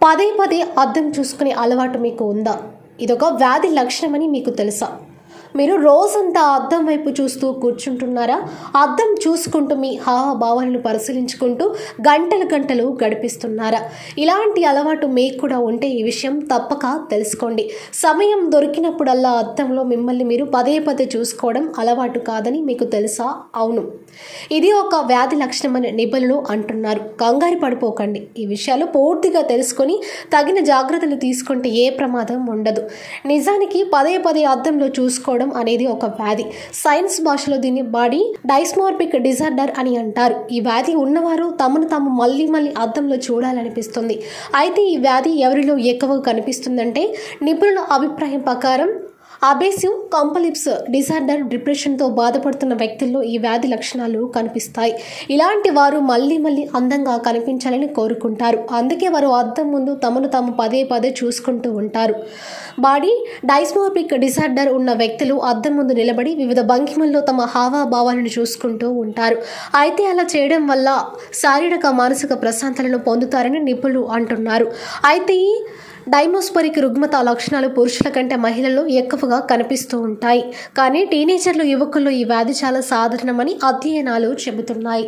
పదే పదే అద్దం చూసుకునే అలవాటు మీకు ఉందా? ఇదొక వ్యాధి లక్షణమని మీకు తెలుసా? మీరు రోజంతా అద్దం వైపు చూస్తూ కూర్చుంటున్నారా? అద్దం చూసుకుంటూ మీ హావభావాలను పరిశీలించుకుంటూ గంటలు గంటలు గడిపిస్తున్నారా? ఇలాంటి అలవాటు మీకు కూడా ఉంటే ఈ విషయం తప్పక తెలుసుకోండి. సమయం దొరికినప్పుడల్లా అద్దంలో మిమ్మల్ని మీరు పదే పదే చూసుకోవడం అలవాటు కాదని మీకు తెలుసా? అవును, ఇది ఒక వ్యాధి లక్షణమని నిపుణులు అంటున్నారు. కంగారు పడిపోకండి. ఈ విషయాలు పూర్తిగా తెలుసుకొని తగిన జాగ్రత్తలు తీసుకుంటే ఏ ప్రమాదం ఉండదు. నిజానికి పదే పదే అద్దంలో చూసుకోవడం అనేది ఒక వ్యాధి. సైన్స్ భాషలో దీన్ని బాడీ డైస్మోర్ఫిక్ డిజార్డర్ అని అంటారు. ఈ వ్యాధి ఉన్నవారు తమను తాము మళ్ళీ అద్దంలో చూడాలనిపిస్తుంది. అయితే ఈ వ్యాధి ఎవరిలో ఎక్కువగా కనిపిస్తుందంటే నిపుణుల అభిప్రాయం ప్రకారం అబేసివ్ కంపల్సివ్ డిజార్డర్ డిప్రెషన్తో బాధపడుతున్న వ్యక్తుల్లో ఈ వ్యాధి లక్షణాలు కనిపిస్తాయి. ఇలాంటి వారు మళ్ళీ అందంగా కనిపించాలని కోరుకుంటారు. అందుకే వారు అద్దం ముందు తమను తాము పదే పదే చూసుకుంటూ ఉంటారు. బాడీ డైస్మోర్ఫిక్ డిజార్డర్ ఉన్న వ్యక్తులు అద్దం ముందు నిలబడి వివిధ భంగిమల్లో తమ హావభావాలను చూసుకుంటూ ఉంటారు. అయితే అలా చేయడం వల్ల శారీరక మానసిక ప్రశాంతతను పొందుతారని నిపుణులు అంటున్నారు. అయితే ఈ డైమోస్పరిక్ రుగ్మత లక్షణాలు పురుషుల కంటే మహిళల్లో ఎక్కువగా కనిపిస్తూ ఉంటాయి. కానీ టీనేజర్లు, యువకుల్లో ఈ వ్యాధి చాలా సాధారణమని అధ్యయనాలు చెబుతున్నాయి.